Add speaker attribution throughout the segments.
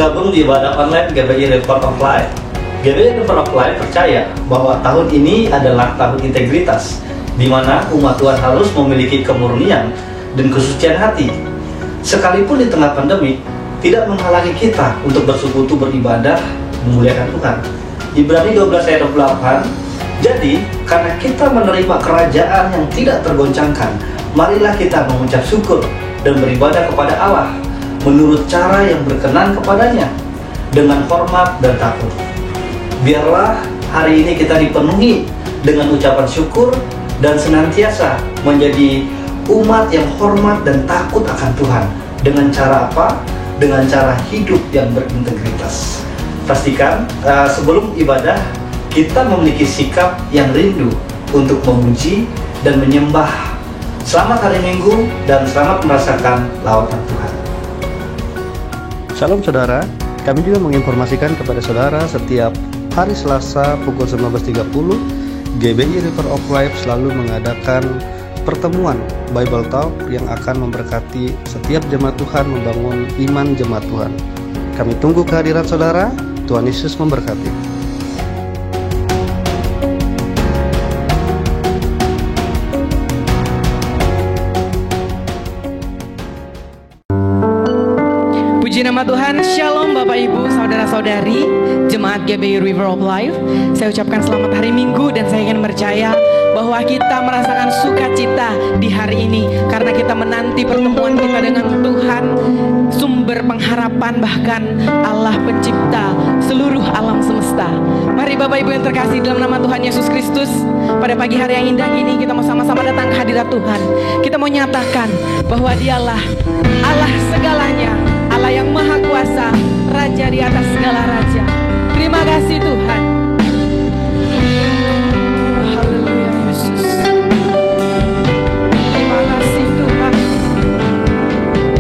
Speaker 1: bergabung di ibadah online GBI River of Life. GBI River of Life percaya bahwa tahun ini adalah tahun integritas, di mana umat Tuhan harus memiliki kemurnian dan kesucian hati. Sekalipun di tengah pandemi, tidak menghalangi kita untuk bersekutu beribadah, memuliakan Tuhan. Ibrani 12 ayat 28. Jadi, karena kita menerima kerajaan yang tidak tergoncangkan, marilah kita mengucap syukur dan beribadah kepada Allah menurut cara yang berkenan kepadanya, dengan hormat dan takut. Biarlah hari ini kita dipenuhi dengan ucapan syukur dan senantiasa menjadi umat yang hormat dan takut akan Tuhan. Dengan cara apa? Dengan cara hidup yang berintegritas. Pastikan sebelum ibadah kita memiliki sikap yang rindu untuk memuji dan menyembah. Selamat hari Minggu dan selamat merasakan lawatan Tuhan.
Speaker 2: Shalom saudara, kami juga menginformasikan kepada saudara setiap hari Selasa pukul 19.30 GBI River of Life selalu mengadakan pertemuan Bible Talk yang akan memberkati setiap jemaat Tuhan membangun iman jemaat Tuhan. Kami tunggu kehadiran saudara. Tuhan Yesus memberkati.
Speaker 3: Puji nama Tuhan. Shalom Bapak Ibu, Saudara-saudari Jemaat GBI River of Life. Saya ucapkan selamat hari Minggu dan saya ingin percaya bahwa kita merasakan sukacita di hari ini karena kita menanti pertemuan kita dengan Tuhan, sumber pengharapan, bahkan Allah pencipta seluruh alam semesta. Mari Bapak Ibu yang terkasih dalam nama Tuhan Yesus Kristus, pada pagi hari yang indah ini kita mau sama-sama datang ke hadirat Tuhan. Kita mau nyatakan bahwa Dialah Allah segalanya, Allah yang maha kuasa, Raja di atas segala raja. Terima kasih Tuhan. Haleluya Yesus. Terima kasih Tuhan.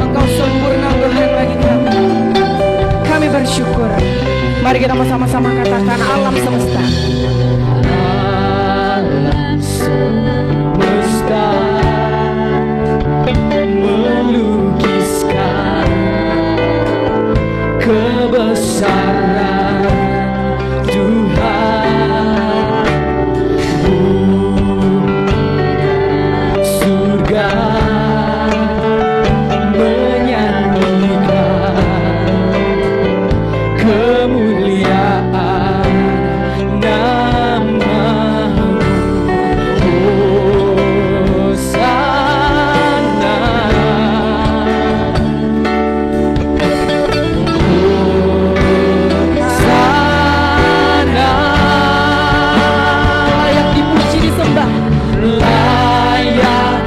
Speaker 3: Engkau sempurna Tuhan bagi kami. Kami bersyukur. Mari kita sama-sama katakan alam semesta. Alam semesta melukiskan kebesaran Tuhan, bumi dan surga menyanyikan kemuliaan nama-Mu. Hosana, layak dipuji disembah, layak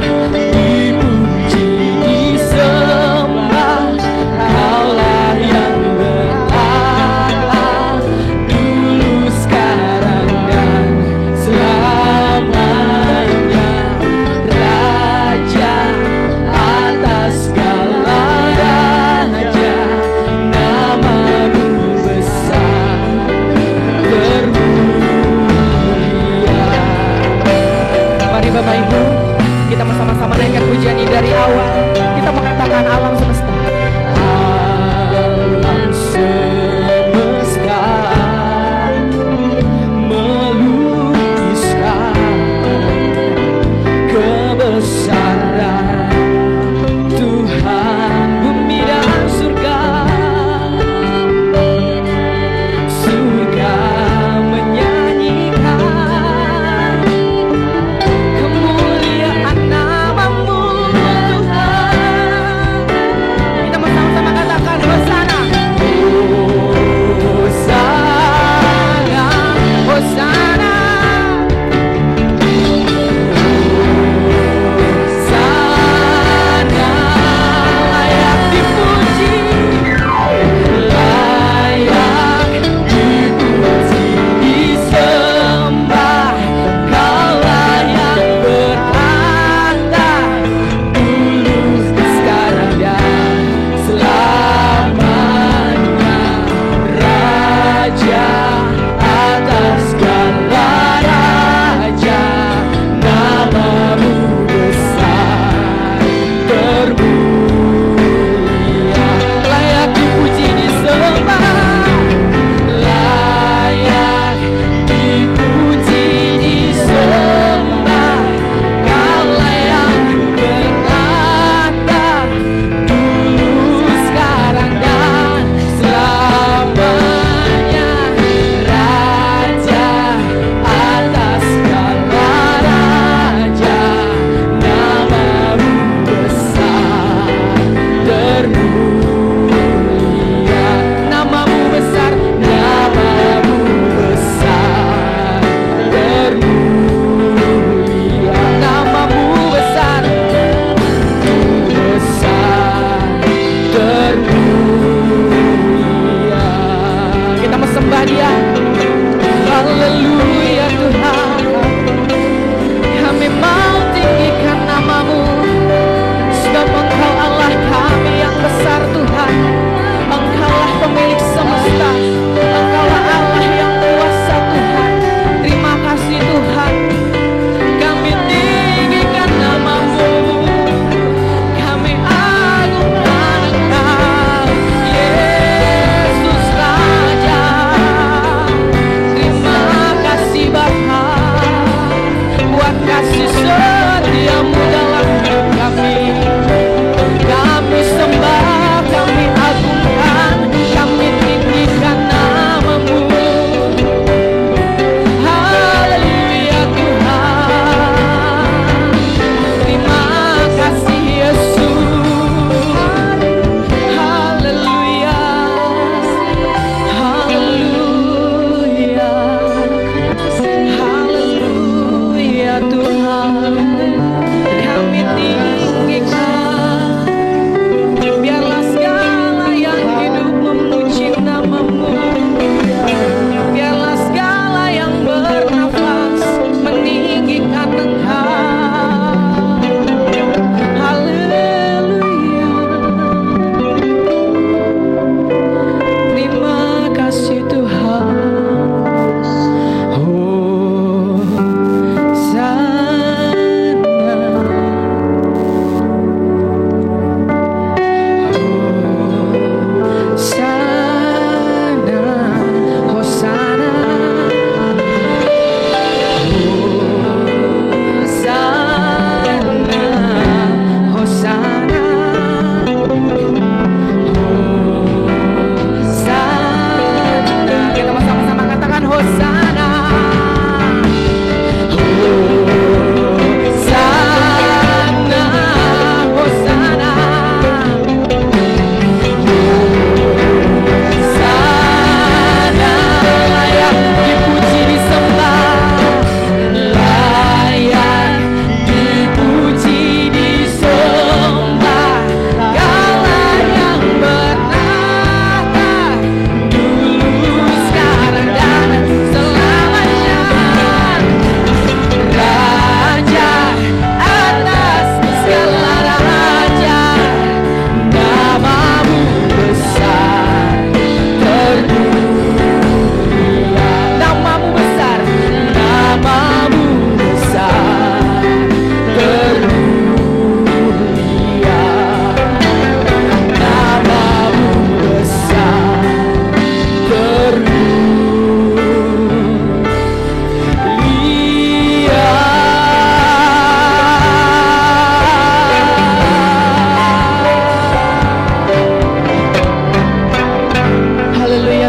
Speaker 3: dipuji disembah, Allah yang berada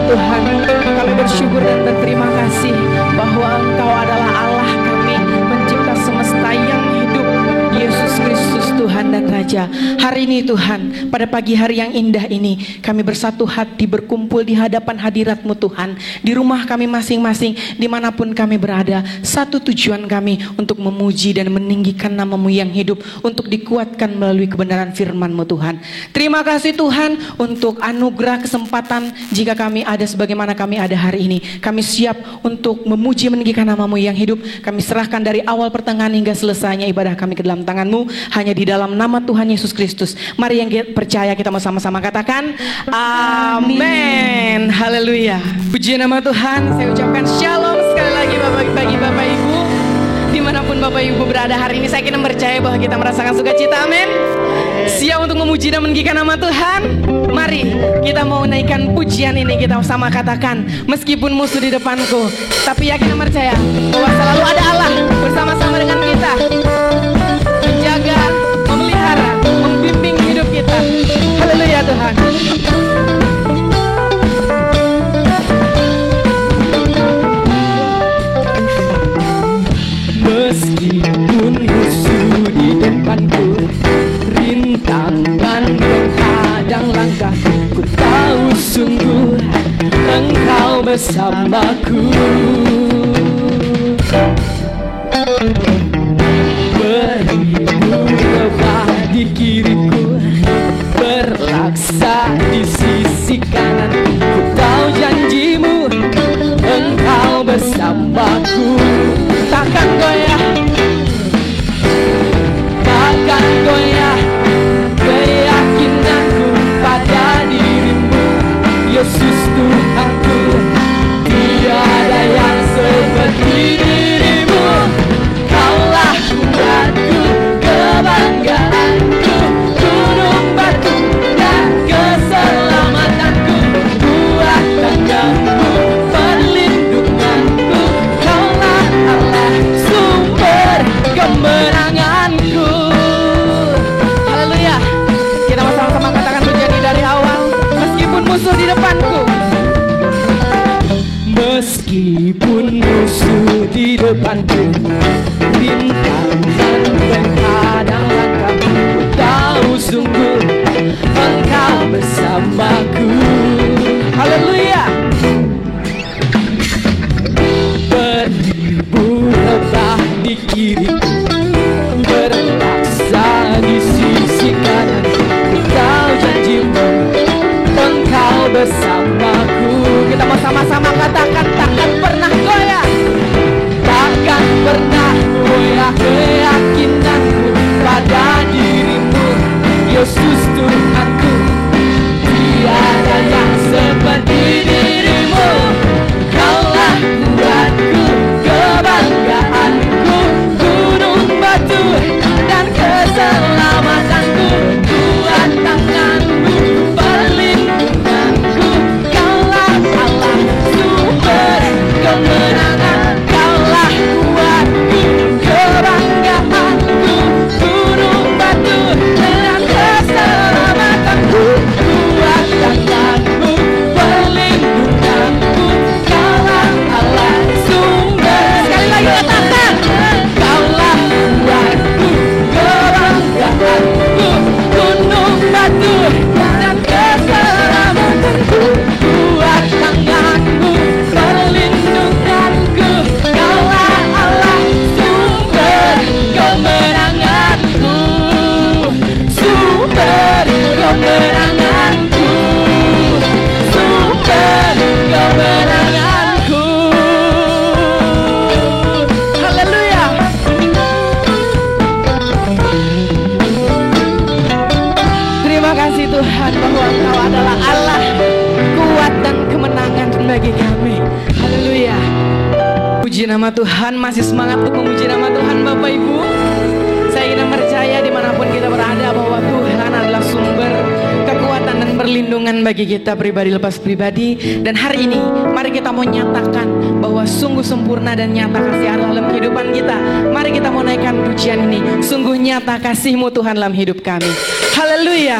Speaker 3: Tuhan, kami bersyukur dan berterima kasih bahwa Engkau adalah Allah kami, pencipta semesta yang hidup, Yesus Kristus Tuhan dan Raja. Hari ini Tuhan, pada pagi hari yang indah ini, kami bersatu hati berkumpul di hadapan hadirat-Mu Tuhan, di rumah kami masing-masing, dimanapun kami berada. Satu tujuan kami untuk memuji dan meninggikan nama-Mu yang hidup, untuk dikuatkan melalui kebenaran firman-Mu Tuhan. Terima kasih Tuhan untuk anugerah kesempatan jika kami ada sebagaimana kami ada hari ini. Kami siap untuk memuji meninggikan nama-Mu yang hidup. Kami serahkan dari awal pertengahan hingga selesainya ibadah kami ke dalam tangan-Mu, hanya di dalam nama Tuhan Yesus Kristus. Mari yang percaya kita mau sama-sama katakan amin. Haleluya. Puji nama Tuhan. Saya ucapkan shalom sekali lagi bagi Bapak Ibu, dimanapun Bapak Ibu berada hari ini. Saya kira percaya bahwa kita merasakan sukacita. Amin. Siap untuk memuji dan meninggikan nama Tuhan. Mari kita mau naikkan pujian ini. Kita sama katakan, meskipun musuh di depanku, tapi yakin dan percaya bahwa selalu ada Allah bersama-sama dengan kita, menjaga, memelihara, membimbing hidup kita. Haleluya Tuhan. Meskipun musuh di depanku, rintangan menghadang langkahku, ku tahu sungguh Engkau bersamaku. Beribu lebah di kiriku, berlaksa di sisi kanan, ku tahu janji-Mu Engkau bersamaku. Takkan goyah, takkan goyah keyakinanku pada diri-Mu, Yesus Tuhanku. Tiada yang seperti diri-Mu, Kaulah kuatku, kebanggaanku, gunung batu dan keselamatanku, kuat tanganmu, perlindunganku, Kaulah Allah sumber kemenanganku. Haleluya. Kita sama-sama katakan menjadi dari awal. Meskipun musuh di depanku, meskipun musuh di depanku, rintangan menghadang langkahku, ku tahu sungguh Engkau bersamaku. Haleluya. Beribu lebah di kiriku, berlaksa di sisi kanan, ku tahu janji-Mu Engkau bersamaku. Kita mau sama-sama katakan, takkan pernah goyah, takkan pernah goyah keyakinanku pada diri-Mu, Yesus Tuhanku. Tiada yang seperti diri-Mu, Kaulah kuatku, kebanggaanku, gunung batu dan keselamatanku, kuat tanganmu, perlindunganku, Kaulah Allah sumber kemenangan, Kaulah kuatku, kebanggaanku, gunung batu dan keselamatanku, kuat tanganmu, perlindunganku, Kaulah Allah sumber. Sekali lagi katakan, Kaulah kuatku, kebanggaanku, gunung batu dan keselamatanku, kuat tanganmu, perlindunganku, Kaulah Allah sumber kemenanganku, sumber kemenanganku, sumber kemenanganku. Haleluya. Terima kasih Tuhan bahwa Engkau adalah Allah kuat dan kemenangan bagi kami. Haleluya. Puji nama Tuhan. Masih semangat untuk memuji nama Tuhan Bapak Ibu. Saya ingin percaya dimanapun kita berada bahwa Tuhan adalah sumber kekuatan dan perlindungan bagi kita pribadi lepas pribadi. Dan hari ini mari kita mau nyatakan bahwa sungguh sempurna dan nyata kasih Allah dalam kehidupan kita. Mari kita mau naikkan pujian ini. Sungguh nyata kasih-Mu Tuhan dalam hidup kami. Haleluya.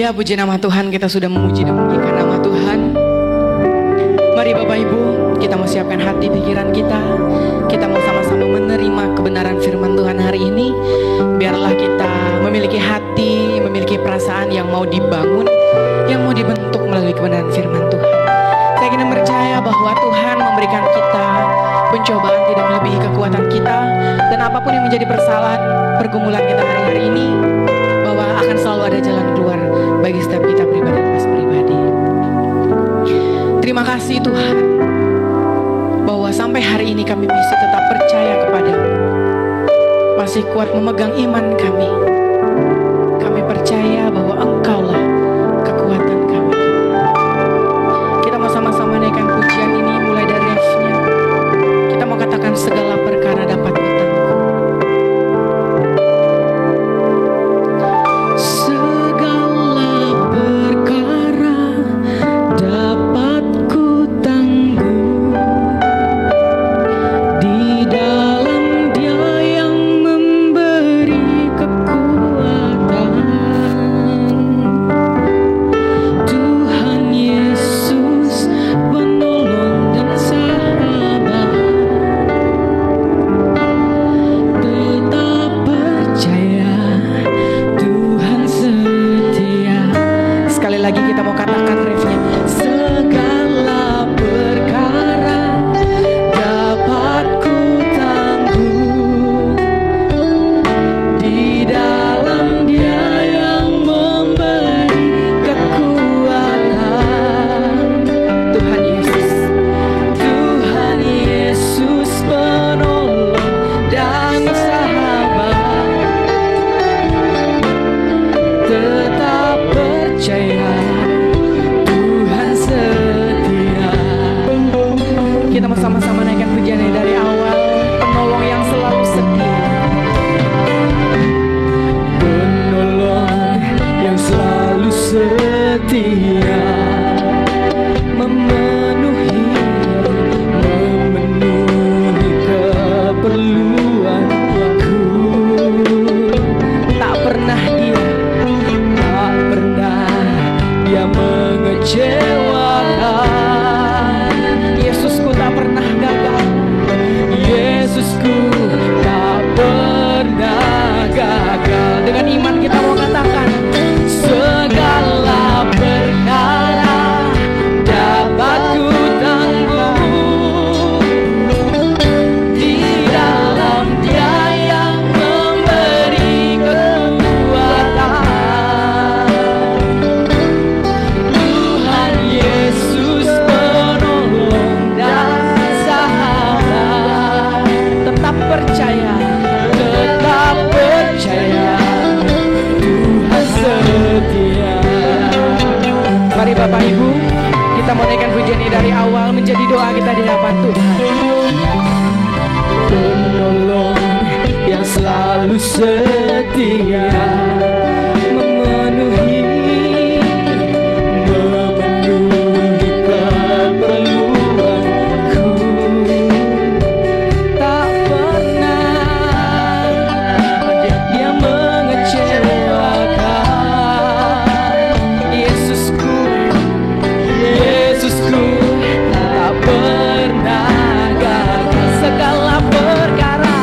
Speaker 3: Haleluya, puji nama Tuhan. Kita sudah memuji dan meninggikan nama Tuhan. Mari Bapak Ibu, kita mau siapkan hati pikiran kita. Kita mau sama-sama menerima kebenaran firman Tuhan hari ini. Biarlah kita memiliki hati, memiliki perasaan yang mau dibangun, yang mau dibentuk melalui kebenaran firman Tuhan. Saya ingin percaya bahwa Tuhan memberikan kita pencobaan tidak melebihi kekuatan kita. Dan apapun yang menjadi persalahan pergumulan kita hari-hari ini, bahwa akan selalu ada jalan keluar bagi setiap kita pribadi mas pribadi. Terima kasih Tuhan, bahwa sampai hari ini kami bisa tetap percaya kepadamu, masih kuat memegang iman kami. Kami percaya bahwa Engkaulah kekuatan kami. Kita mau sama-sama naikkan pujian ini mulai dari refnya. Kita mau katakan segala perkara dapat kutanggung. Bapak Ibu, kita mau naikkan pujian ini dari awal menjadi doa kita di hadapan Tuhan. Penolong yang selalu setia, memenuhi keperluanku, tak pernah Dia mengecewakan. Yesusku tak pernah gagal. Segala perkara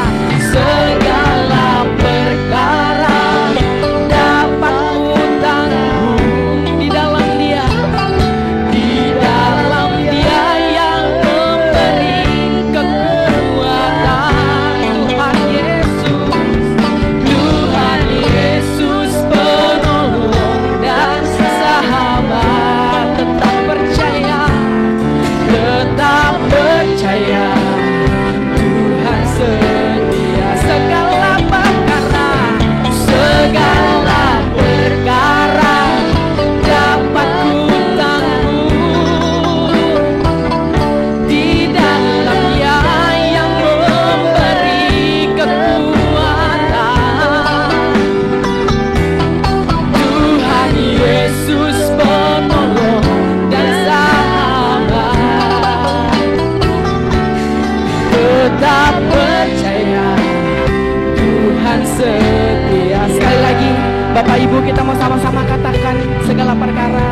Speaker 3: setia. Sekali lagi, Bapak Ibu, kita mau sama-sama katakan segala perkara.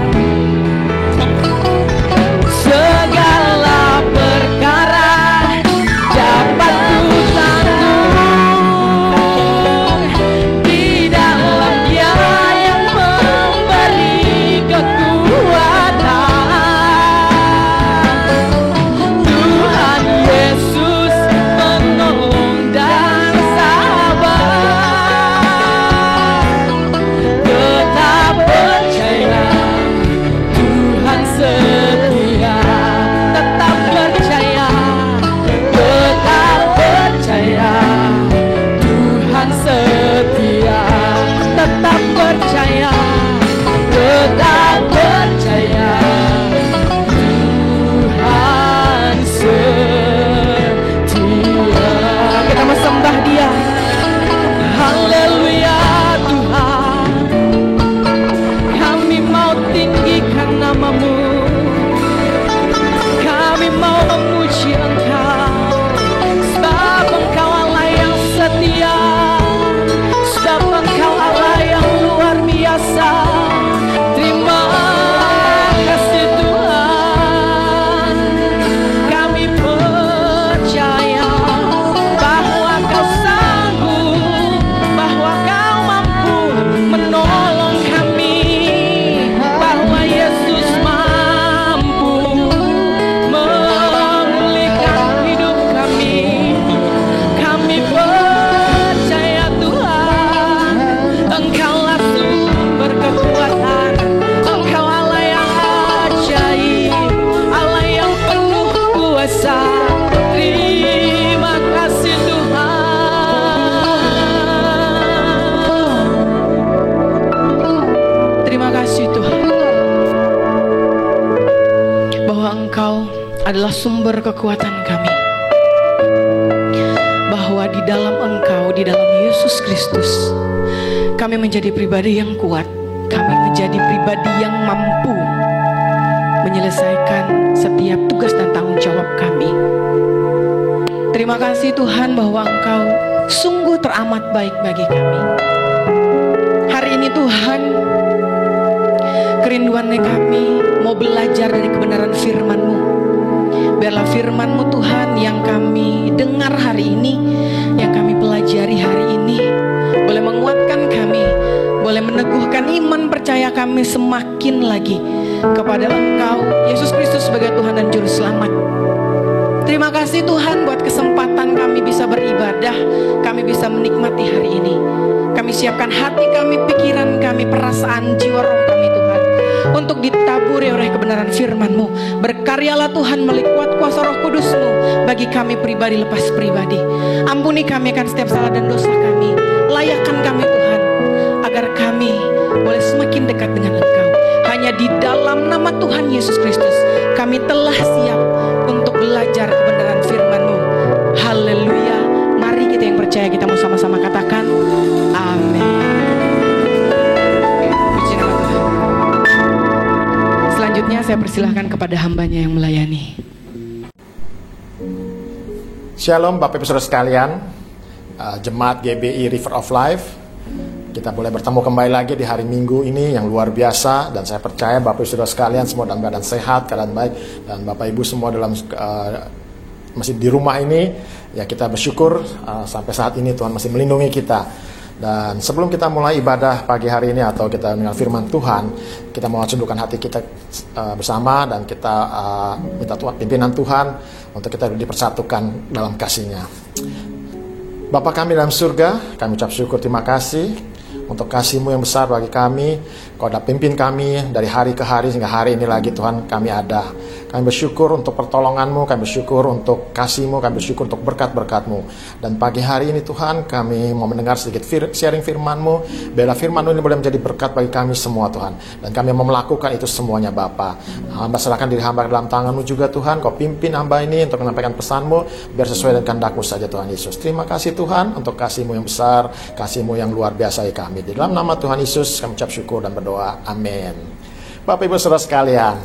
Speaker 3: Segala perkara dapat ku tanggung di dalam Dia yang memberi kekuatan. Tuhan Yesus menolong dan sabar. Tetap percaya Tuhan setia. Tetap percaya, tetap percaya Tuhan setia. Tetap percaya, tetap percaya Tuhan setia. Kita mau sembah Dia. Haleluya Tuhan, kami mau tinggikan nama-Mu. Kami mau memuji Engkau, sebab Engkau Allah yang setia, sebab Engkau Allah yang luar biasa. Terima kasih Tuhan. Kami percaya bahwa Kau sanggup, bahwa Kau mampu menolong kami, bahwa Yesus mampu memulihkan hidup kami. Kami percaya Tuhan, Engkaulah sumber kekuatan. Engkau Allah yang ajaib, Allah yang penuh kuasa. Terima kasih Tuhan. Terima kasih Tuhan, bahwa Engkau adalah sumber kekuatan kami, bahwa di dalam Engkau, di dalam Yesus Kristus, kami menjadi pribadi yang kuat. Kami menjadi pribadi yang mampu menyelesaikan setiap tugas dan tanggung jawab kami. Terima kasih Tuhan bahwa Engkau sungguh teramat baik bagi kami. Hari ini Tuhan, kerinduannya kami mau belajar dari kebenaran firman-Mu. Biarlah firman-Mu Tuhan yang kami dengar hari ini, yang kami pelajari hari ini, boleh menguatkan kami, boleh meneguhkan iman percaya kami semakin lagi kepada Engkau, Yesus Kristus sebagai Tuhan dan Juru Selamat. Terima kasih Tuhan buat kesempatan kami bisa beribadah, kami bisa menikmati hari ini. Kami siapkan hati kami, pikiran kami, perasaan, jiwa roh kami Tuhan, untuk ditaburi oleh kebenaran firman-Mu. Berkaryalah Tuhan melalui kuat kuasa Roh Kudus-Mu bagi kami pribadi lepas pribadi. Ampuni kami akan setiap salah dan dosa kami. Layakkan kami Tuhan, agar kami boleh semakin dekat dengan Engkau. Hanya di dalam nama Tuhan Yesus Kristus kami telah siap untuk belajar kebenaran firman-Mu. Haleluya. Mari kita yang percaya, kita mau sama-sama katakan amin. Puji nama Tuhan. Selanjutnya saya persilahkan kepada hambanya yang melayani.
Speaker 4: Shalom Bapak Ibu Saudara sekalian, Jemaat GBI River of Life. Kita boleh bertemu kembali lagi di hari Minggu ini yang luar biasa. Dan saya percaya Bapak Ibu Saudara sekalian semua dalam keadaan sehat, keadaan baik. Dan Bapak Ibu semua dalam masih di rumah ini. Ya, kita bersyukur sampai saat ini Tuhan masih melindungi kita. Dan sebelum kita mulai ibadah pagi hari ini atau kita mendengar firman Tuhan, kita mau cundukkan hati kita bersama dan kita minta Tuhan, pimpinan Tuhan untuk kita dipersatukan dalam kasih-Nya. Bapa kami dalam surga, kami ucap syukur, terima kasih untuk kasih-Mu yang besar bagi kami. Kau dah pimpin kami dari hari ke hari hingga hari ini lagi Tuhan kami ada. Kami bersyukur untuk pertolongan-Mu, kami bersyukur untuk kasih-Mu, kami bersyukur untuk berkat-berkat-Mu. Dan pagi hari ini Tuhan, kami mau mendengar sedikit sharing firman-Mu. Biarlah firman-Mu ini boleh menjadi berkat bagi kami semua Tuhan. Dan kami mau melakukan itu semuanya Bapa. Hamba serahkan diri hamba dalam tangan-Mu juga Tuhan. Kau pimpin hamba ini untuk menyampaikan pesan-Mu, biar sesuai dengan kehendak-Mu saja Tuhan Yesus. Terima kasih Tuhan untuk kasih-Mu yang besar, kasih-Mu yang luar biasa bagi kami. Di dalam nama Tuhan Yesus kami ucap syukur dan berdoa. Amin. Bapak Ibu Saudara sekalian,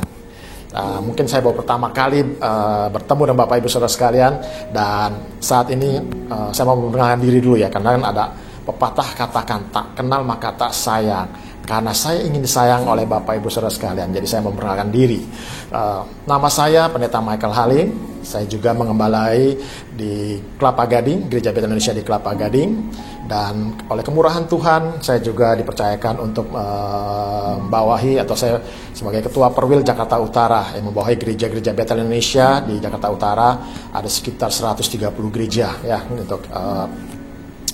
Speaker 4: mungkin saya baru pertama kali bertemu dengan Bapak Ibu Saudara sekalian. Dan saat ini saya mau memperkenalkan diri dulu ya, karena kan ada Pepatah katakan tak kenal maka tak sayang. Karena saya ingin disayang oleh Bapak Ibu Saudara sekalian, jadi saya memperkenalkan diri. Nama saya Pendeta Michael Halim. Saya juga mengembalai di Kelapa Gading, Gereja Bethel Indonesia di Kelapa Gading. Dan oleh kemurahan Tuhan, saya juga dipercayakan untuk membawahi, atau saya sebagai Ketua Perwil Jakarta Utara yang membawahi gereja-gereja Bethel Indonesia di Jakarta Utara. Ada sekitar 130 gereja ya untuk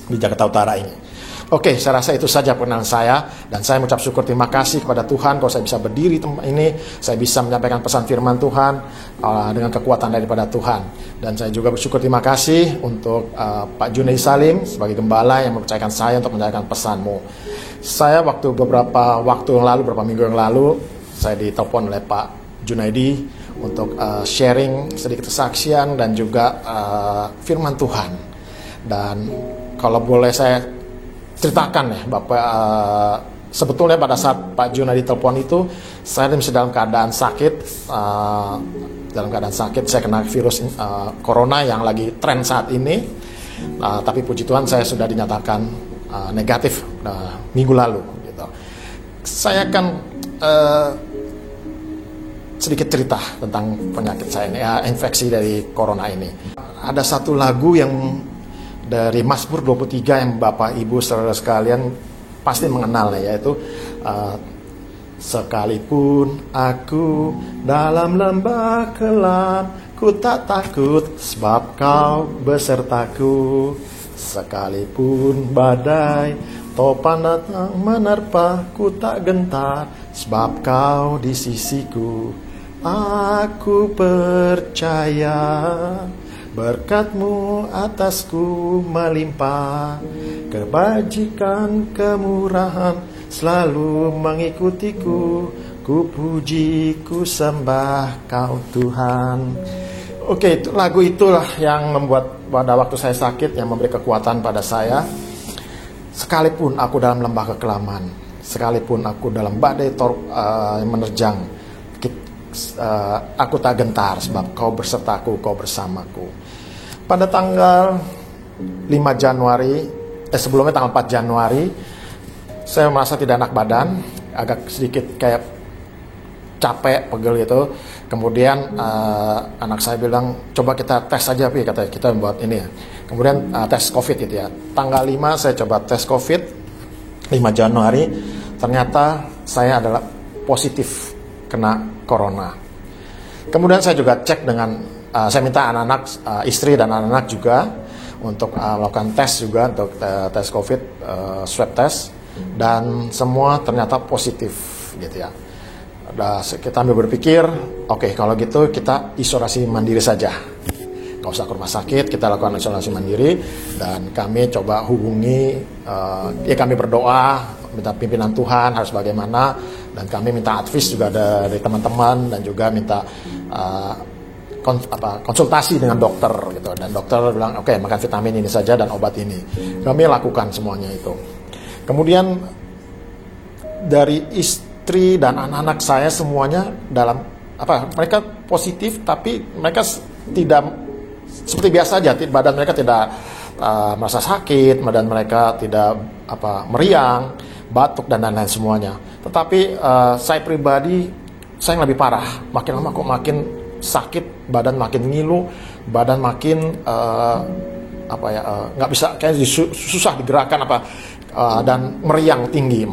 Speaker 4: di Jakarta Utara ini. Oke, saya rasa itu saja perkenalan saya, dan saya mengucap syukur terima kasih kepada Tuhan kalau saya bisa berdiri ini, saya bisa menyampaikan pesan firman Tuhan dengan kekuatan daripada Tuhan. Dan saya juga bersyukur terima kasih untuk Pak Junaidi Salim sebagai gembala yang mempercayakan saya untuk menyampaikan pesanmu. Saya beberapa minggu yang lalu, saya ditelepon oleh Pak Junaidi untuk sharing sedikit kesaksian dan juga firman Tuhan. Dan kalau boleh saya ceritakan ya Bapak, sebetulnya pada saat Pak Junaidi telepon itu saya masih dalam keadaan sakit, saya kena virus corona yang lagi tren saat ini, tapi puji Tuhan saya sudah dinyatakan negatif minggu lalu gitu. Saya akan sedikit cerita tentang penyakit saya ini, infeksi dari corona ini. Ada satu lagu yang dari Mazmur 23 yang Bapak Ibu saudara sekalian pasti mengenalnya, yaitu sekalipun aku dalam lembah kelam, ku tak takut sebab kau besertaku. Sekalipun badai topan datang menerpa, ku tak gentar sebab kau di sisiku. Aku percaya berkat-Mu atasku melimpah, kebajikan kemurahan selalu mengikutiku, ku puji ku sembah Kau Tuhan. Oke, lagu itulah yang membuat pada waktu saya sakit, yang memberi kekuatan pada saya. Sekalipun aku dalam lembah kekelaman, sekalipun aku dalam badai menerjang, aku tak gentar sebab Kau bersertaku, Kau bersamaku. Pada tanggal 5 Januari, sebelumnya tanggal 4 Januari, saya merasa tidak enak badan, agak sedikit kayak capek, pegel gitu. Kemudian anak saya bilang, coba kita tes aja Pi, katanya kita buat ini ya. Kemudian tes COVID gitu ya. Tanggal 5 saya coba tes COVID, 5 Januari, ternyata saya adalah positif kena corona. Kemudian saya juga cek dengan saya minta anak-anak, istri dan anak-anak juga untuk melakukan tes juga, untuk tes COVID, swab test, dan semua ternyata positif gitu ya. Kita ambil berpikir, oke, kalau gitu kita isolasi mandiri saja, nggak usah ke rumah sakit, kita lakukan isolasi mandiri. Dan kami coba hubungi, kami berdoa minta pimpinan Tuhan harus bagaimana, dan kami minta advice juga dari teman-teman, dan juga minta konsultasi dengan dokter gitu. Dan dokter bilang oke, makan vitamin ini saja dan obat ini. Kami lakukan semuanya itu. Kemudian dari istri dan anak-anak saya semuanya mereka positif, tapi mereka tidak seperti biasa aja, badan mereka tidak merasa sakit, badan mereka tidak meriang, batuk dan lain-lain semuanya. Tetapi saya pribadi, saya yang lebih parah, makin lama kok makin sakit, badan makin ngilu, badan makin nggak bisa, kayak susah digerakkan dan meriang tinggi,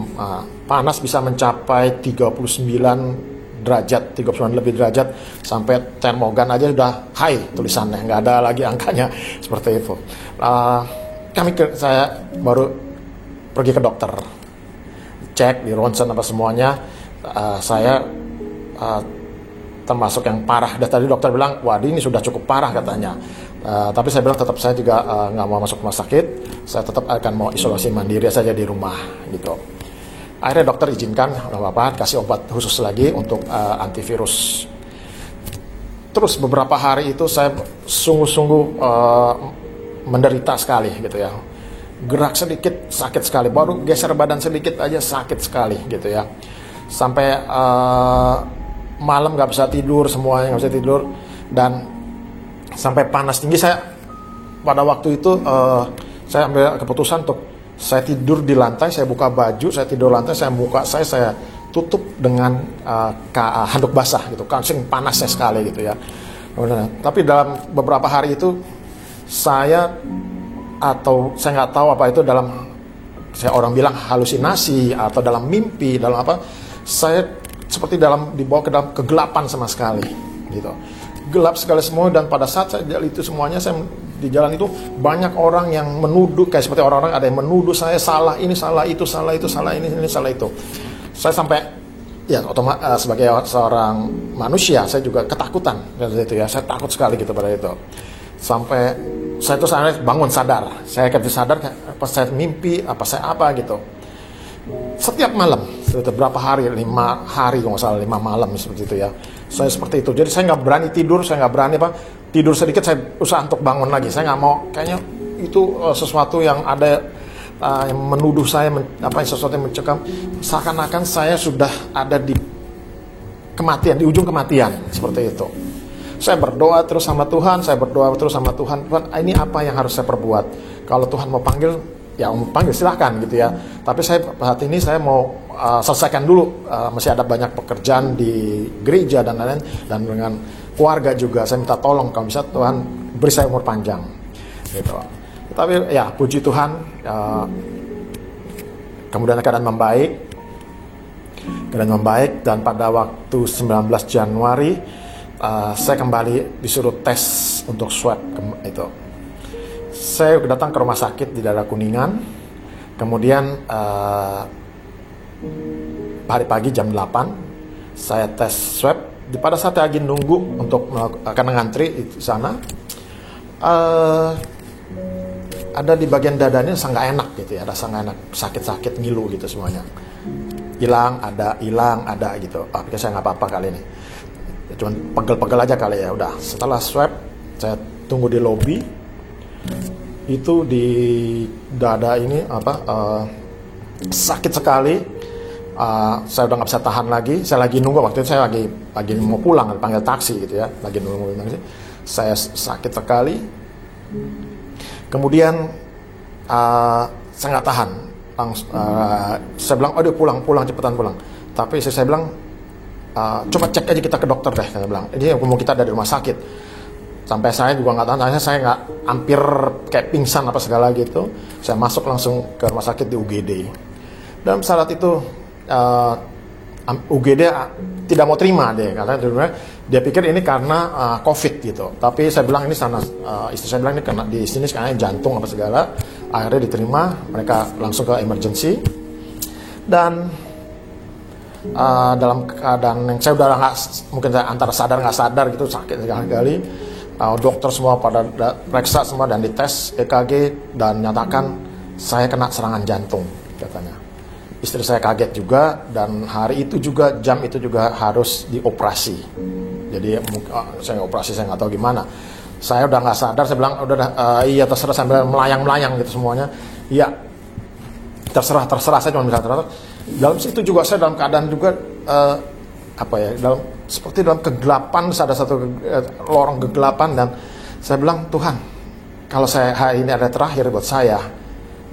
Speaker 4: panas bisa mencapai 39 derajat, 39 lebih derajat, sampai termogan aja udah high tulisannya, nggak ada lagi angkanya seperti itu. Saya baru pergi ke dokter, cek di ronsen semuanya, saya termasuk yang parah. Dan tadi dokter bilang, wah ini sudah cukup parah katanya. Tapi saya bilang tetap saya juga nggak mau masuk rumah sakit. Saya tetap akan mau isolasi mandiri saja di rumah gitu. Akhirnya dokter izinkan, nggak apa-apa, kasih obat khusus lagi untuk antivirus. Terus beberapa hari itu saya sungguh-sungguh menderita sekali gitu ya. Gerak sedikit sakit sekali, baru geser badan sedikit aja sakit sekali gitu ya. Sampai malam nggak bisa tidur, semuanya nggak bisa tidur, dan sampai panas tinggi. Saya pada waktu itu saya ambil keputusan untuk Saya tidur di lantai, saya buka baju, saya tidur lantai, saya buka saya tutup dengan handuk basah gitu, saking panasnya sekali gitu ya. Tapi dalam beberapa hari itu saya nggak tahu apa itu, orang bilang halusinasi atau dalam mimpi, dalam apa, saya seperti dibawa ke dalam kegelapan sama sekali gitu, gelap sekali semua. Dan pada saat saya jalan itu semuanya, saya di jalan itu banyak orang yang menuduh, kayak seperti orang-orang ada yang menuduh saya salah ini, salah itu, salah itu, salah ini, salah itu. Saya sampai ya sebagai seorang manusia saya juga ketakutan dari itu ya, saya takut sekali gitu pada itu. Sampai saya bangun sadar, saya sadar apa saya mimpi, apa saya apa gitu. Setiap malam, berapa hari, 5 hari kalau nggak salah, 5 malam seperti itu ya. Saya seperti itu, jadi saya nggak berani tidur, saya nggak berani tidur sedikit, saya usaha untuk bangun lagi. Saya nggak mau, kayaknya itu sesuatu yang ada yang menuduh saya, sesuatu yang mencekam, seakan-akan saya sudah ada di kematian, di ujung kematian, seperti itu. Saya berdoa terus sama Tuhan, Tuhan, ini apa yang harus saya perbuat? Kalau Tuhan mau panggil, ya mau panggil silahkan gitu ya. Tapi saat ini saya mau selesaikan dulu, masih ada banyak pekerjaan di gereja dan lain-lain, dan dengan keluarga juga. Saya minta tolong kalau bisa Tuhan beri saya umur panjang gitu. Tapi ya puji Tuhan, kemudian keadaan membaik, dan pada waktu 19 Januari saya kembali disuruh tes untuk swab itu. Saya datang ke rumah sakit di daerah Kuningan, kemudian hari pagi jam 8 saya tes swab. Pada saat saya lagi nunggu untuk akan ngantri di sana, ada di bagian dadanya sangat enak gitu ya, ada sangat enak, sakit-sakit ngilu gitu semuanya, hilang ada gitu. Pikir saya nggak apa-apa kali ini, cuman pegel-pegel aja kali ya. Udah, setelah swab saya tunggu di lobi. Itu di dada ini sakit sekali. Saya udah nggak bisa tahan lagi. Saya lagi nunggu, waktu itu saya lagi mau pulang, panggil taksi gitu ya, lagi nunggu taksi. Saya sakit sekali. Kemudian saya nggak tahan, saya bilang, aduh pulang, cepetan pulang. Tapi saya bilang, coba cek aja kita ke dokter deh, saya bilang. Ini mau kita ada di rumah sakit. Sampai saya juga nggak tahan, saya nggak hampir kayak pingsan apa segala gitu. Saya masuk langsung ke rumah sakit di UGD. Dan saat itu UGD tidak mau terima deh, karena dia pikir ini karena COVID gitu. Tapi saya bilang ini istri saya bilang ini karena di sini karena jantung apa segala. Akhirnya diterima, mereka langsung ke emergency. Dan dalam keadaan yang saya udah nggak, mungkin saya antara sadar nggak sadar gitu, sakit sekali. Dokter semua pada periksa semua dan dites EKG dan nyatakan saya kena serangan jantung katanya. Istri saya kaget juga, dan hari itu juga jam itu juga harus dioperasi. Jadi saya operasi, saya nggak tahu gimana. Saya udah nggak sadar, saya bilang iya terserah, sambil melayang gitu semuanya. Iya terserah, saya cuma bisa terserah. Dalam situ juga saya dalam keadaan juga seperti dalam kegelapan, ada satu lorong kegelapan, dan saya bilang, Tuhan, kalau hari ini ada terakhir buat saya,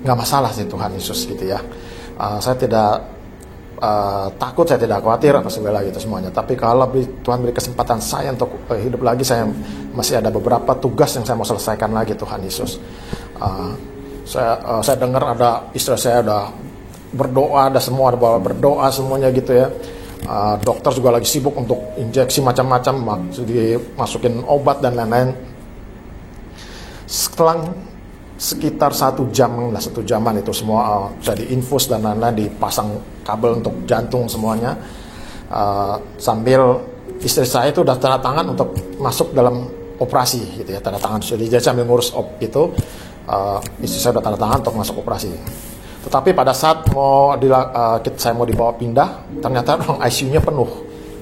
Speaker 4: nggak masalah sih Tuhan Yesus gitu ya. Saya tidak takut, saya tidak khawatir apa segala gitu semuanya. Tapi kalau Tuhan beri kesempatan saya untuk hidup lagi, saya masih ada beberapa tugas yang saya mau selesaikan lagi Tuhan Yesus. Saya dengar ada istri saya udah berdoa, ada berdoa semuanya gitu ya. Dokter juga lagi sibuk untuk injeksi macam-macam, masukin obat dan lain-lain. Setelah sekitar 1 jaman itu semua saya diinfus dan lain-lain, dipasang kabel untuk jantung semuanya. Sambil istri saya itu udah tanda tangan untuk masuk dalam operasi gitu ya, tanda tangan. Jadi sambil ngurus itu, istri saya udah tanda tangan untuk masuk operasi. Tetapi pada saat saya mau dibawa pindah, ternyata ruang ICU-nya penuh.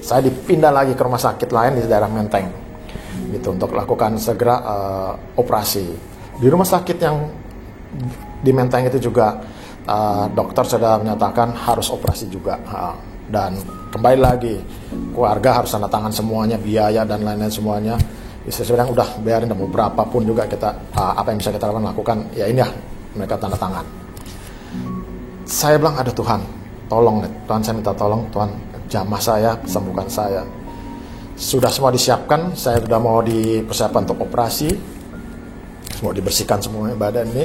Speaker 4: Saya dipindah lagi ke rumah sakit lain di daerah Menteng, gitu, untuk lakukan segera operasi. Di rumah sakit yang di Menteng itu juga dokter sudah menyatakan harus operasi juga. Dan kembali lagi, keluarga harus tanda tangan semuanya, biaya dan lain-lain semuanya. Istri saya bilang udah biarin, mau berapapun juga kita apa yang bisa kita lakukan, ya ini ya mereka tanda tangan. Saya bilang, ada Tuhan, tolong Tuhan, saya minta tolong Tuhan, jamah saya, sembuhkan saya. Sudah semua disiapkan, saya sudah mau dipersiapkan untuk operasi, semua dibersihkan semuanya badan ini.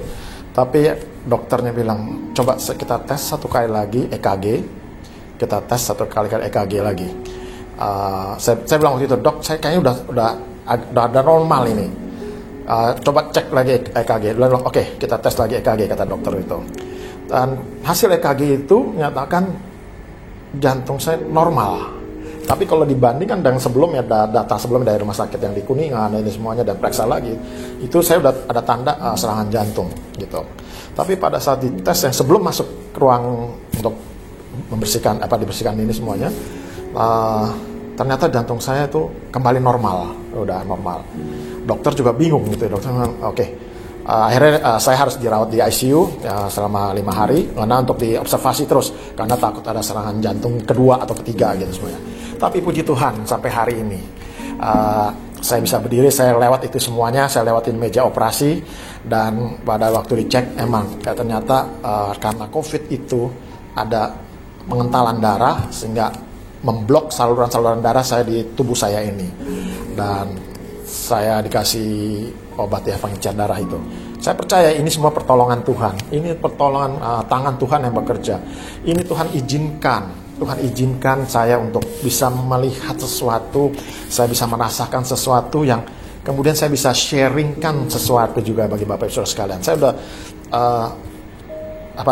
Speaker 4: Tapi dokternya bilang, coba kita tes satu kali lagi EKG, kita tes satu kali EKG lagi. Saya bilang waktu itu, dok, saya kayaknya udah normal ini. Coba cek lagi EKG. Dia bilang, oke, kita tes lagi EKG, kata dokter itu. Dan hasil EKG itu menyatakan jantung saya normal. Tapi kalau dibandingkan dengan sebelumnya, data sebelumnya dari rumah sakit yang di Kuningan, ini semuanya, dan periksa lagi, itu saya udah ada tanda serangan jantung gitu. Tapi pada saat dites yang sebelum masuk ke ruang untuk dibersihkan ini semuanya, ternyata jantung saya itu kembali normal, udah normal. Dokter juga bingung gitu, dokter bilang, oke. Akhirnya saya harus dirawat di ICU selama 5 hari karena untuk diobservasi terus, karena takut ada serangan jantung kedua atau ketiga gitu semuanya. Tapi puji Tuhan sampai hari ini saya bisa berdiri, saya lewat itu semuanya, saya lewatin meja operasi, dan pada waktu dicek emang ternyata karena COVID itu ada pengentalan darah sehingga memblok saluran-saluran darah saya di tubuh saya ini, dan saya dikasih obat ya pengencer darah itu. Saya percaya ini semua pertolongan Tuhan. Ini pertolongan tangan Tuhan yang bekerja. Ini Tuhan izinkan saya untuk bisa melihat sesuatu, saya bisa merasakan sesuatu yang kemudian saya bisa sharingkan sesuatu juga bagi Bapak Ibu Saudara sekalian. Saya udah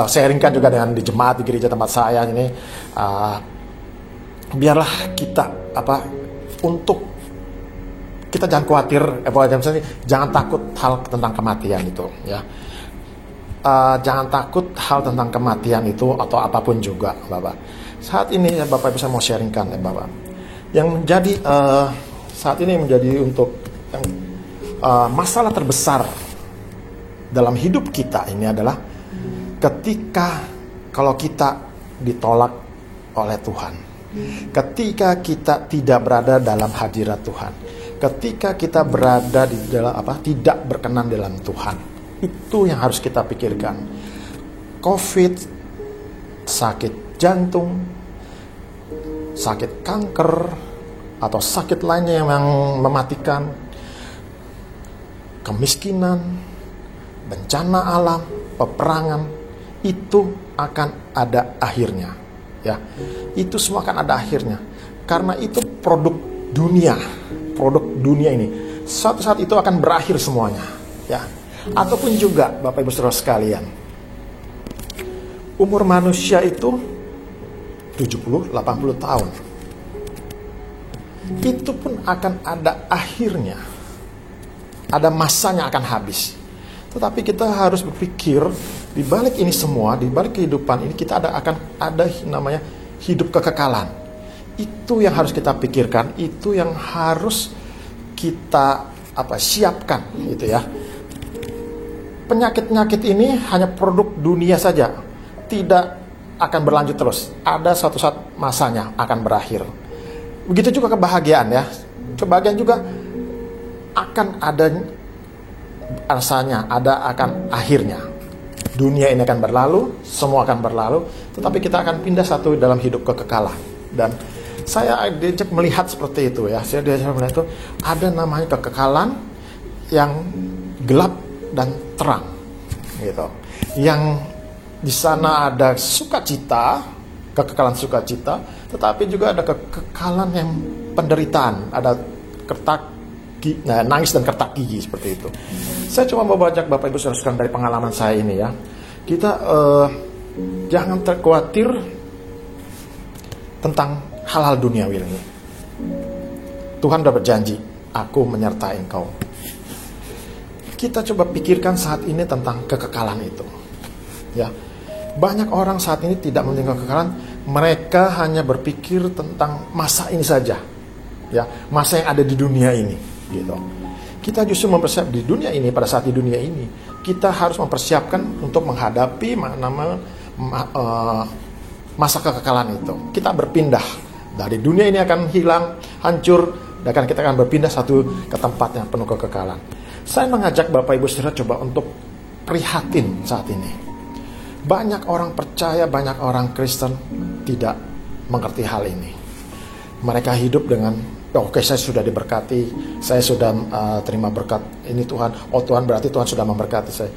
Speaker 4: sharingkan juga dengan di jemaat, di gereja tempat saya ini. Biarlah kita untuk kita jangan khawatir, jangan takut hal tentang kematian itu, ya. Jangan takut hal tentang kematian itu atau apapun juga, Bapak. Saat ini ya, Bapak bisa mau sharingkan ya, Bapak. Yang menjadi saat ini menjadi untuk yang masalah terbesar dalam hidup kita ini adalah ketika kalau kita ditolak oleh Tuhan, ketika kita tidak berada dalam hadirat Tuhan, ketika kita berada di dalam tidak berkenan dalam Tuhan. Itu yang harus kita pikirkan. COVID, sakit jantung, sakit kanker, atau sakit lainnya yang mematikan, kemiskinan, bencana alam, peperangan, itu akan ada akhirnya, ya. Itu semua akan ada akhirnya. Karena itu produk dunia ini. Suatu saat itu akan berakhir semuanya, ya. Ataupun juga Bapak Ibu Saudara sekalian, umur manusia itu 70-80 tahun. Itu pun akan ada akhirnya. Ada masanya akan habis. Tetapi kita harus berpikir di balik ini semua, di balik kehidupan ini kita akan ada namanya hidup kekekalan. Itu yang harus kita pikirkan, itu yang harus kita siapkan, gitu ya. Penyakit-penyakit ini hanya produk dunia saja, tidak akan berlanjut terus. Ada suatu saat masanya akan berakhir. Begitu juga kebahagiaan, ya. Kebahagiaan juga akan ada masanya, akan akhirnya. Dunia ini akan berlalu, semua akan berlalu, tetapi kita akan pindah satu dalam hidup kekekalan. Dan saya diajak melihat seperti itu, ya. Saya diajak melihat itu ada namanya kekekalan yang gelap dan terang, gitu. Yang di sana ada sukacita, kekekalan sukacita, tetapi juga ada kekekalan yang penderitaan, ada nangis dan kertak gigi seperti itu. Saya cuma mau bajak Bapak Ibu Saudara dari pengalaman saya ini, ya. Kita jangan terkhawatir tentang hal-hal duniawi ini. Tuhan sudah berjanji, aku menyertai engkau. Kita coba pikirkan saat ini tentang kekekalan itu, ya. Banyak orang saat ini tidak mementingkan kekekalan, mereka hanya berpikir tentang masa ini saja, ya, masa yang ada di dunia ini, gitu. Kita justru mempersiapkan di dunia ini, pada saat di dunia ini kita harus mempersiapkan untuk menghadapi masa kekekalan itu. Kita berpindah dari dunia ini akan hilang, hancur, dan kita akan berpindah satu ke tempat yang penuh kekekalan. Saya mengajak Bapak Ibu Saudara coba untuk prihatin saat ini. Banyak orang percaya, banyak orang Kristen tidak mengerti hal ini. Mereka hidup dengan, oke, saya sudah diberkati, saya sudah terima berkat ini Tuhan. Oh Tuhan, berarti Tuhan sudah memberkati saya.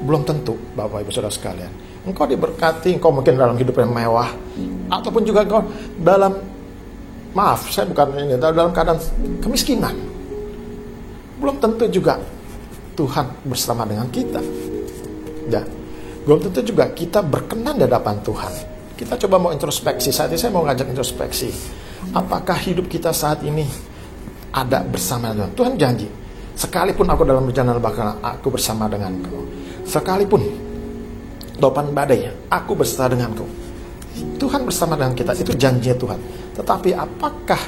Speaker 4: Belum tentu, Bapak Ibu Saudara sekalian. Engkau diberkati, engkau mungkin dalam hidup yang mewah, ataupun juga engkau dalam, maaf, saya bukan ini, dalam keadaan kemiskinan. Belum tentu juga Tuhan bersama dengan kita. Ya, belum tentu juga kita berkenan di hadapan Tuhan. Kita coba mau introspeksi. Saat ini saya mau ngajak introspeksi. Apakah hidup kita saat ini ada bersama Tuhan? Tuhan janji, sekalipun aku dalam perjalanan bakalan aku bersama denganmu. Sekalipun topan badai, aku bersama denganku. Tuhan bersama dengan kita, itu janji Tuhan. Tetapi apakah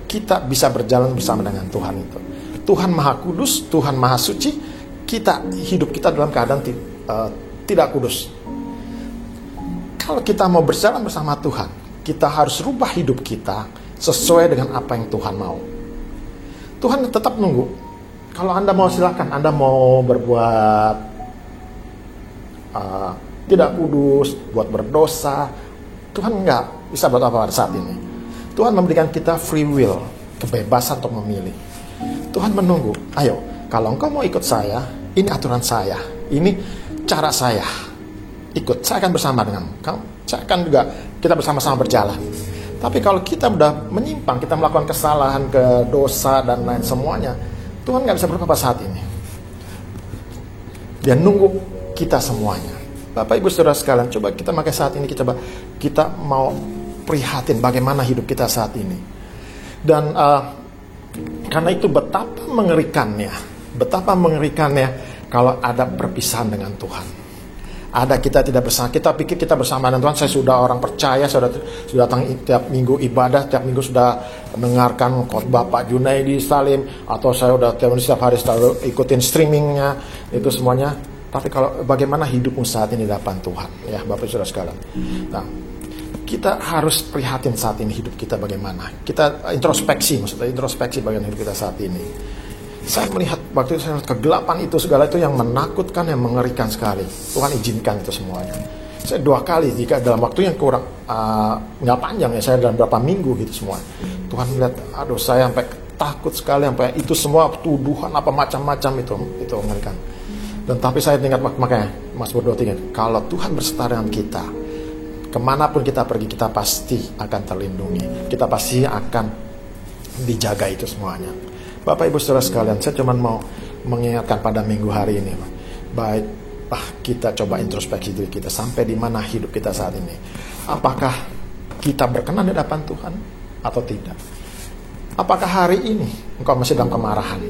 Speaker 4: kita bisa berjalan bersama dengan Tuhan itu? Tuhan Maha Kudus, Tuhan Maha Suci, hidup kita dalam keadaan tidak kudus. Kalau kita mau berjalan bersama Tuhan, kita harus rubah hidup kita sesuai dengan apa yang Tuhan mau. Tuhan tetap nunggu. Kalau Anda mau, silakan. Anda mau berbuat tidak kudus, buat berdosa, Tuhan nggak bisa buat apa pada saat ini. Tuhan memberikan kita free will, kebebasan untuk memilih. Tuhan menunggu, ayo, kalau engkau mau ikut saya, ini aturan saya, ini cara saya, ikut, saya akan bersama dengan kamu, saya akan juga, kita bersama-sama berjalan. Tapi kalau kita udah menyimpang, kita melakukan kesalahan, ke dosa dan lain semuanya, Tuhan nggak bisa berapa saat ini. Dia nunggu kita semuanya. Bapak Ibu Saudara sekalian, coba kita pakai saat ini, kita mau prihatin bagaimana hidup kita saat ini. Dan karena itu betapa mengerikannya kalau ada perpisahan dengan Tuhan. Ada kita tidak bersama, kita pikir kita bersama dengan Tuhan. Saya sudah orang percaya, sudah datang tiap minggu ibadah, tiap minggu sudah mendengarkan khotbah Pak Junaidi Salim, atau saya sudah setiap hari selalu ikutin streamingnya, itu semuanya. Tapi kalau bagaimana hidupmu saat ini di hadapan Tuhan, ya Bapak Saudara sekalian. Nah, kita harus prihatin saat ini hidup kita bagaimana. Kita introspeksi bagaimana hidup kita saat ini. Saya melihat waktu itu, saya melihat kegelapan itu, segala itu yang menakutkan, yang mengerikan sekali. Tuhan izinkan itu semuanya. Saya 2 kali, jika dalam waktu yang kurang nggak panjang ya, saya dalam berapa minggu gitu semua. Tuhan melihat, aduh saya sampai takut sekali, sampai itu semua tuduhan apa macam-macam itu mengerikan. Dan tapi saya ingat, makanya Mazmur 23, kalau Tuhan berserta dengan kita, kemanapun kita pergi, kita pasti akan terlindungi, kita pasti akan dijaga itu semuanya. Bapak Ibu Saudara sekalian, saya cuma mau mengingatkan pada minggu hari ini, baiklah kita coba introspeksi diri kita, sampai di mana hidup kita saat ini. Apakah kita berkenan di hadapan Tuhan atau tidak? Apakah hari ini engkau masih dalam kemarahan?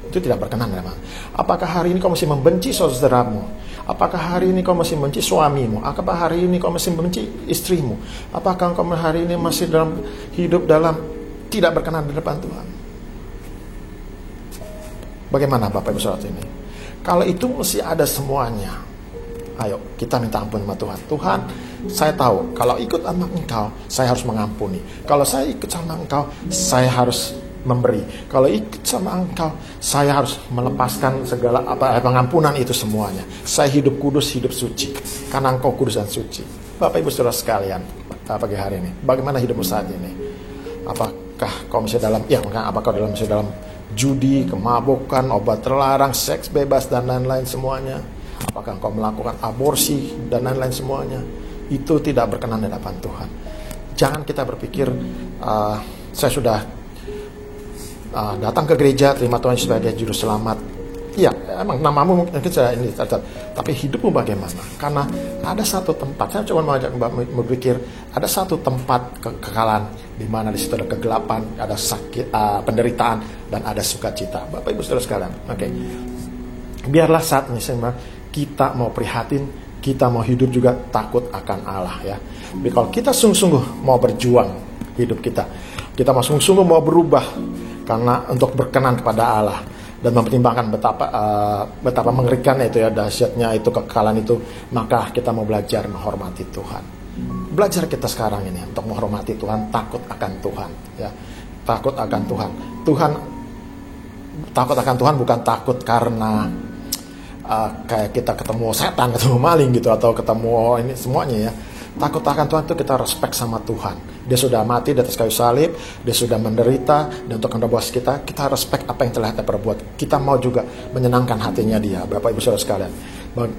Speaker 4: Itu tidak berkenan di hadapan. Apakah hari ini kau masih membenci saudaramu? Apakah hari ini kau masih membenci suamimu? Apakah hari ini kau masih membenci istrimu? Apakah engkau hari ini masih hidup dalam tidak berkenan di hadapan Tuhan? Bagaimana Bapak Ibu Saudara ini? Kalau itu mesti ada semuanya. Ayo kita minta ampun sama Tuhan. Tuhan, saya tahu kalau ikut sama Engkau, saya harus mengampuni. Kalau saya ikut sama Engkau, saya harus memberi. Kalau ikut sama Engkau, saya harus melepaskan segala pengampunan itu semuanya. Saya hidup kudus, hidup suci, karena Engkau kudus dan suci. Bapak Ibu Saudara sekalian, pagi hari ini, bagaimana hidupmu saat ini? Apakah kau masih dalam judi, kemabukan, obat terlarang, seks bebas dan lain-lain semuanya? Apakah engkau melakukan aborsi dan lain-lain semuanya? Itu tidak berkenan di hadapan Tuhan. Jangan kita berpikir saya sudah datang ke gereja, terima Tuhan sebagai juru selamat. Iya, emang namamu mungkin saya ini, tapi hidupmu bagaimana? Karena ada satu tempat, saya coba mengajak berpikir, ada satu tempat kekekalan di mana di situ ada kegelapan, ada sakit, penderitaan, dan ada sukacita. Bapak Ibu Saudara sekalian, oke. Biarlah saat ini kita mau prihatin, kita mau hidup juga takut akan Allah ya. Tapi kalau kita sungguh-sungguh mau berjuang hidup kita mau sungguh-sungguh mau berubah karena untuk berkenan kepada Allah dan mempertimbangkan betapa mengerikannya itu ya, dahsyatnya itu, kekekalan itu, maka kita mau belajar menghormati Tuhan. Belajar kita sekarang ini untuk menghormati Tuhan, takut akan Tuhan ya. Takut akan Tuhan. Takut akan Tuhan bukan takut karena kayak kita ketemu setan, ketemu maling gitu, atau ketemu ini semuanya ya. Takut akan Tuhan itu kita respect sama Tuhan. Dia sudah mati di atas kayu salib, dia sudah menderita, dan untuk menebus kita respect apa yang telah dia perbuat. Kita mau juga menyenangkan hatinya dia, Bapak Ibu Saudara sekalian.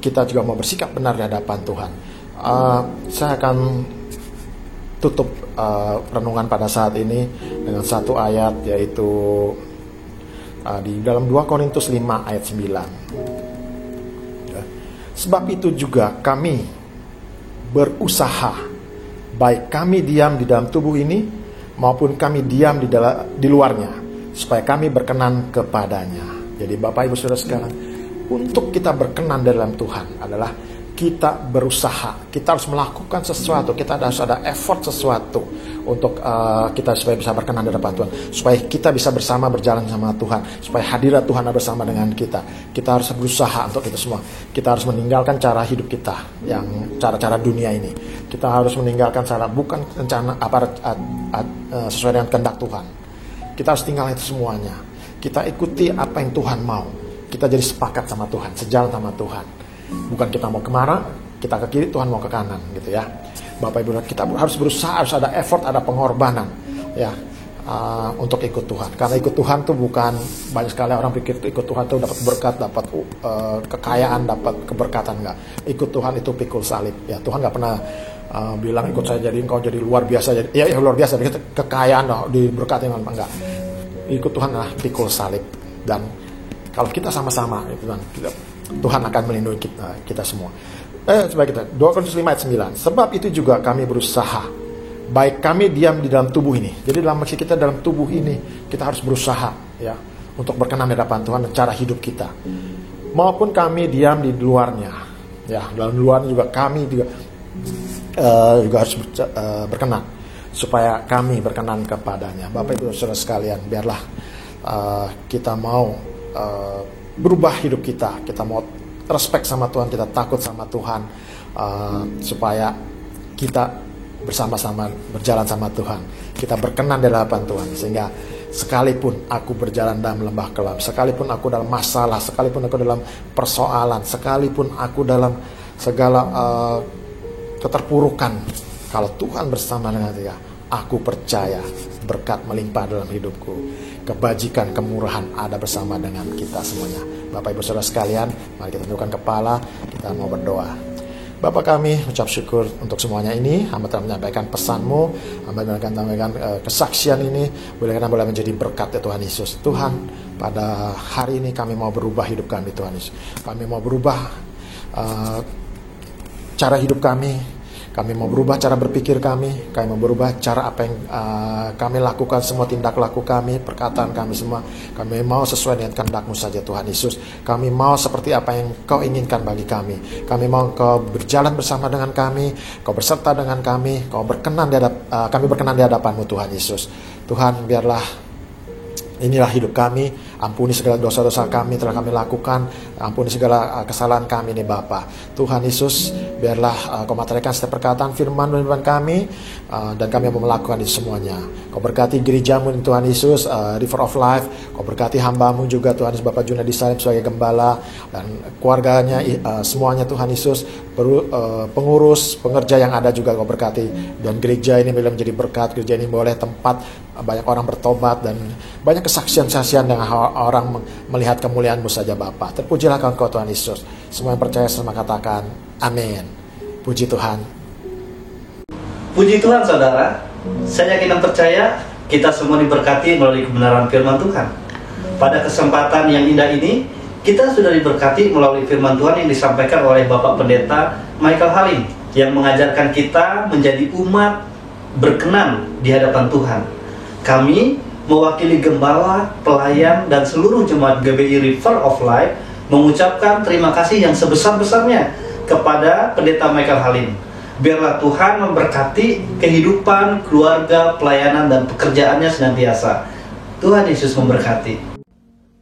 Speaker 4: Kita juga mau bersikap benar di hadapan Tuhan. Saya akan tutup renungan pada saat ini dengan satu ayat, yaitu di dalam 2 Korintus 5 ayat 9. Sebab itu juga kami berusaha, baik kami diam di dalam tubuh ini maupun kami diam di luarnya, supaya kami berkenan kepadanya. Jadi Bapak Ibu Saudara sekalian, untuk kita berkenan dalam Tuhan adalah kita berusaha, kita harus melakukan sesuatu, kita harus ada effort sesuatu untuk kita supaya bisa berkenan di depan Tuhan, supaya kita bisa bersama berjalan sama Tuhan, supaya hadirat Tuhan ada bersama dengan kita. Kita harus berusaha untuk itu semua. Kita harus meninggalkan cara hidup kita yang cara-cara dunia ini. Kita harus meninggalkan cara bukan rencana sesuai dengan kehendak Tuhan. Kita harus tinggal itu semuanya. Kita ikuti apa yang Tuhan mau. Kita jadi sepakat sama Tuhan, sejalan sama Tuhan. Bukan kita mau kemana, kita ke kiri, Tuhan mau ke kanan gitu ya. Bapak Ibu, kita harus berusaha, harus ada effort, ada pengorbanan ya, untuk ikut Tuhan. Karena ikut Tuhan tuh bukan, banyak sekali orang pikir ikut Tuhan tuh dapat berkat, dapat kekayaan, dapat keberkatan. Enggak. Ikut Tuhan itu pikul salib ya. Tuhan nggak pernah bilang ikut saya jadi engkau jadi luar biasa, jadi ya luar biasa, kekayaan diberkati, enggak. Ikut Tuhan adalah pikul salib. Dan kalau kita sama-sama itu kan, Tuhan akan melindungi kita semua. Coba kita 2 Korintus 5 ayat 9. Sebab itu juga kami berusaha, baik kami diam di dalam tubuh ini. Jadi dalam maksud kita dalam tubuh ini, kita harus berusaha ya untuk berkenan di hadapan Tuhan dan cara hidup kita. Maupun kami diam di luarnya. Ya, dalam luarnya juga kami juga harus berkenan, supaya kami berkenan kepadanya. Bapak Ibu Saudara sekalian, biarlah kita mau berubah hidup kita mau respect sama Tuhan, kita takut sama Tuhan, supaya kita bersama-sama berjalan sama Tuhan, kita berkenan di hadapan Tuhan, sehingga sekalipun aku berjalan dalam lembah kelam, sekalipun aku dalam masalah, sekalipun aku dalam persoalan, sekalipun aku dalam segala keterpurukan, kalau Tuhan bersama dengan dia, aku percaya berkat melimpah dalam hidupku, kebajikan, kemurahan ada bersama dengan kita semuanya. Bapak Ibu Saudara sekalian, mari kita tundukkan kepala, kita mau berdoa. Bapa kami, ucap syukur untuk semuanya ini. Hamba telah menyampaikan pesan-Mu, hamba menyampaikan kesaksian ini, boleh menjadi berkat ya Tuhan Yesus. Tuhan, pada hari ini kami mau berubah hidup kami Tuhan Yesus. Kami mau berubah cara hidup kami mau berubah cara berpikir kami mau berubah cara apa yang kami lakukan, semua tindak laku kami, perkataan kami semua, kami mau sesuai dengan kehendak-Mu saja Tuhan Yesus. Kami mau seperti apa yang Kau inginkan bagi kami mau Kau berjalan bersama dengan kami, Kau berserta dengan kami, kami berkenan di hadapan-Mu Tuhan Yesus. Tuhan, biarlah inilah hidup kami, ampuni segala dosa-dosa kami telah kami lakukan, ampuni segala kesalahan kami nih Bapa. Tuhan Yesus, biarlah Kau materikan setiap perkataan firman kami, dan kami mau melakukan itu semuanya. Kau berkati gereja-Mu Tuhan Yesus, River of Life. Kau berkati hamba-Mu juga Tuhan Yesus, Bapak Junadi Salim sebagai gembala, dan keluarganya semuanya Tuhan Yesus, pengurus, pengerja yang ada juga Kau berkati. Dan gereja ini boleh menjadi berkat, gereja ini boleh tempat banyak orang bertobat, dan banyak kesaksian-kesaksian dengan orang melihat kemuliaan-Mu saja Bapa. Terpujilah Engkau Tuhan Yesus. Semua yang percaya sama katakan amin. Puji Tuhan.
Speaker 1: Puji Tuhan saudara, saya yakin dan percaya kita semua diberkati melalui kebenaran firman Tuhan. Pada kesempatan yang indah ini, kita sudah diberkati melalui firman Tuhan yang disampaikan oleh Bapak Pendeta Michael Halim, yang mengajarkan kita menjadi umat berkenan di hadapan Tuhan. Kami mewakili gembala, pelayan, dan seluruh jemaat GBI River of Life mengucapkan terima kasih yang sebesar-besarnya kepada Pendeta Michael Halim. Biarlah Tuhan memberkati kehidupan, keluarga, pelayanan, dan pekerjaannya senantiasa. Tuhan Yesus memberkati.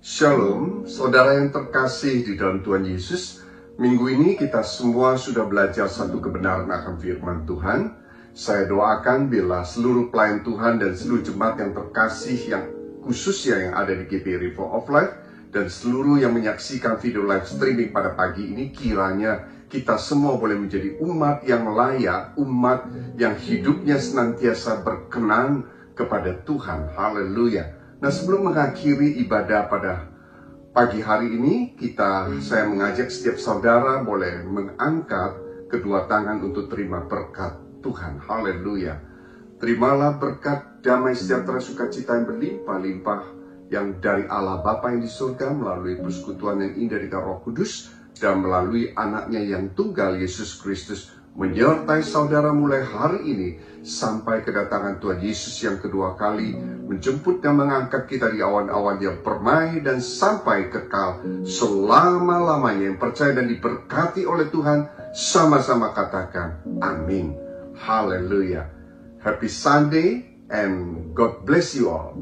Speaker 5: Shalom, saudara yang terkasih di dalam Tuhan Yesus. Minggu ini kita semua sudah belajar satu kebenaran akan firman Tuhan. Saya doakan bila seluruh pelayan Tuhan dan seluruh jemaat yang terkasih yang khususnya yang ada di GBI River of Life dan seluruh yang menyaksikan video live streaming pada pagi ini, kiranya kita semua boleh menjadi umat yang layak, umat yang hidupnya senantiasa berkenan kepada Tuhan. Haleluya. Nah, sebelum mengakhiri ibadah pada pagi hari ini, saya mengajak setiap saudara boleh mengangkat kedua tangan untuk terima berkat Tuhan. Haleluya. Terimalah berkat damai sejahtera sukacita yang berlimpah-limpah yang dari Allah Bapa yang di surga melalui persekutuan yang indah di Roh Kudus dan melalui anaknya yang tunggal Yesus Kristus menyertai saudara mulai hari ini sampai kedatangan Tuhan Yesus yang kedua kali menjemput dan mengangkat kita di awan-awan yang permai dan sampai kekal selama-lamanya. Yang percaya dan diberkati oleh Tuhan sama-sama katakan amin. Haleluya. Happy Sunday and God bless you all.